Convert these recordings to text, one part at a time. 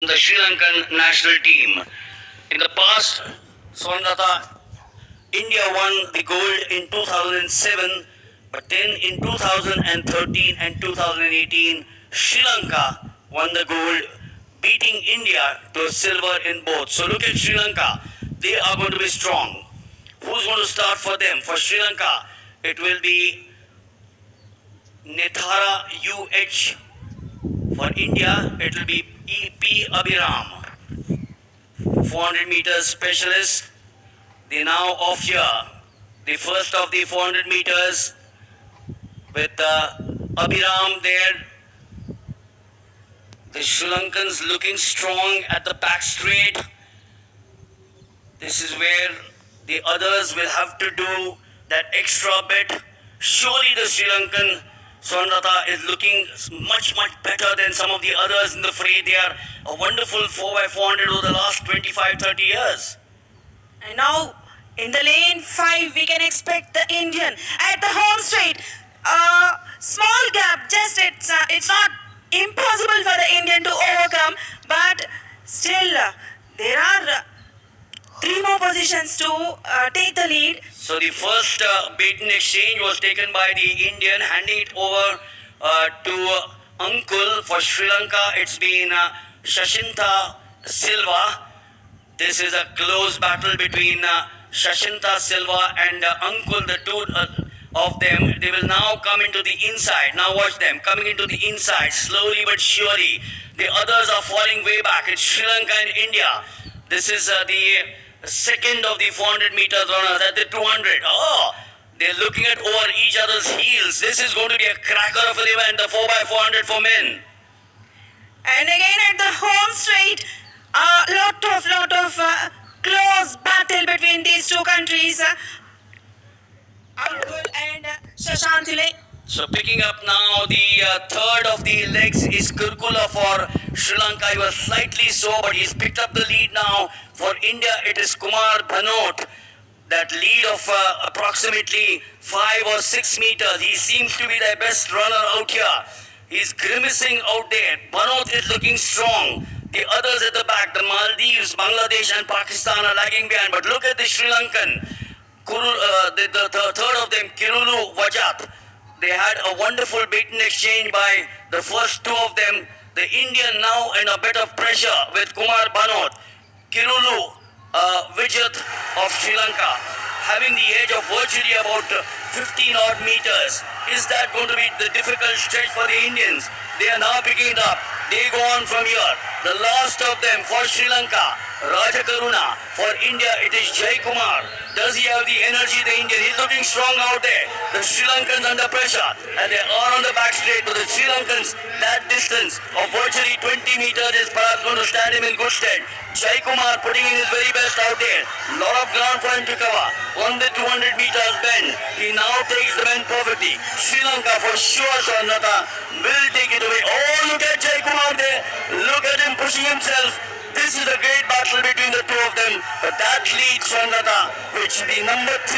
the Sri Lankan national team. In the past, Swarnalata, India won the gold in 2007, but then in 2013 and 2018, Sri Lanka won the gold, beating India to silver in both. So look at Sri Lanka. They are going to be strong. Who's going to start for them? For Sri Lanka, it will be Nethara UH. For India, it will be EP Abhiram, 400 meters specialist. They now off here. The first of the 400 meters with Abhiram there. The Sri Lankans looking strong at the back straight. This is where the others will have to do that extra bit. Surely the Sri Lankan Swarnalata is looking much better than some of the others in the fray. They are a wonderful 4x400 over the last 25-30 years. And now in the lane 5 we can expect the Indian at the home straight. Small gap, just it's not impossible for the Indian to overcome, but still there are 3 more positions to take the lead. So the first baton exchange was taken by the Indian, handing it over to Ankul. For Sri Lanka, it's been Shashinta Silva. This is a close battle between Shashinta Silva and Ankul, the two of them. They will now come into the inside. Now watch them coming into the inside, slowly but surely. The others are falling way back. It's Sri Lanka and India. This is the second of the 400 meters runners at the 200. Oh, they're looking at over each other's heels. This is going to be a cracker of an event, the 4x400 for men. And again at the home straight, a lot of close battle between these two countries. Ankul and Shashantile. So picking up now the third of the legs is Kurkula for Sri Lanka. He was slightly slow, but he's picked up the lead now. For India, it is Kumar Bhanot. That lead of approximately 5 or 6 meters. He seems to be the best runner out here. He's grimacing out there. Bhanot is looking strong. The others at the back, the Maldives, Bangladesh and Pakistan are lagging behind. But look at the Sri Lankan. The third of them, Kirulu Vajat. They had a wonderful baton exchange by the first 2 of them. The Indian now in a bit of pressure with Kumar Bhanot. Kirulu Vijat of Sri Lanka having the edge of virtually about 15 odd meters. Is that going to be the difficult stretch for the Indians? They are now picking it up. They go on from here. The last of them for Sri Lanka, Rajakaruna. For India, it is Jai Kumar. Does he have the energy, the Indian? He's looking strong out there. The Sri Lankans under pressure, and they are on the back straight. But the Sri Lankans, that distance of virtually 20 meters is perhaps going to stand him in good stead. Jai Kumar putting in his very best out there. Lot of ground for him to cover. On the 200 meters bend, he now takes the bend perfectly. Sri Lanka for sure, Swarnalata will take it away. Oh, look at Jai Kumar there. Look at him pushing himself. This is a great battle between the 2 of them. But that lead, Swarnalata, which the number 3,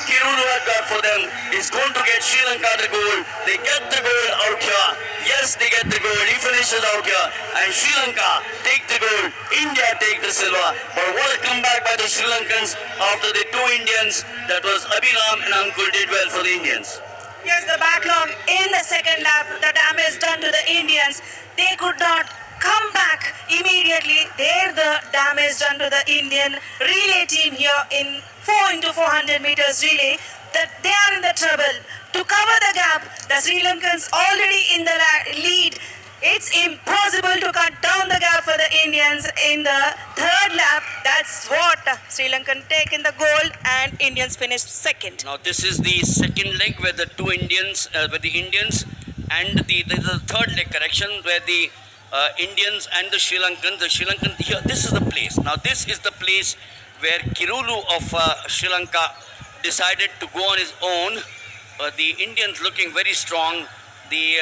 Kirulu had got for them, is going to get Sri Lanka the gold. They get the gold out here. Yes, they get the gold. He finishes out here. And Sri Lanka take the gold. India take the silver. But what a comeback by the Sri Lankans after the 2 Indians. That was Abhiram and Ankul did well for the Indians. Yes, the backlog in the second lap, the damage done to the Indians. They could not come back immediately. There the damage done to the Indian relay team here in 4x400 meters relay. That they are in the trouble. To cover the gap, the Sri Lankans already in the lead. It's impossible to cut down the gap for the Indians in the third lap. That's what Sri Lankan take in the gold and Indians finished second. Now this is the second leg where the 2 Indians, and the third leg correction where the Indians and the Sri Lankan here, this is the place. Now this is the place where Kirulu of Sri Lanka decided to go on his own. The Indians looking very strong. The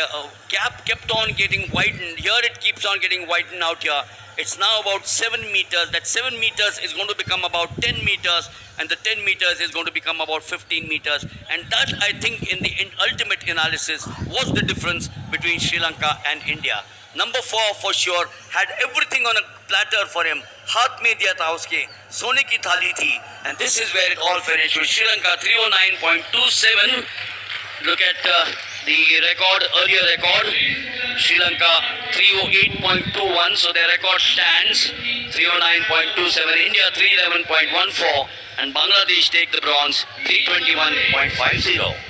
gap kept on getting widened. Here it keeps on getting widened out here. It's now about 7 meters. That 7 meters is going to become about 10 meters, and the 10 meters is going to become about 15 meters. And that, I think, in the ultimate analysis was the difference between Sri Lanka and India. Number 4 for sure had everything on a platter for him. हाथ में दिया था उसके, सोने की थाली थी. And this is where it all finished with Sri Lanka 309.27. Look at the record, earlier record. Sri Lanka 308.21, so their record stands 309.27. India 311.14, and Bangladesh take the bronze 321.50.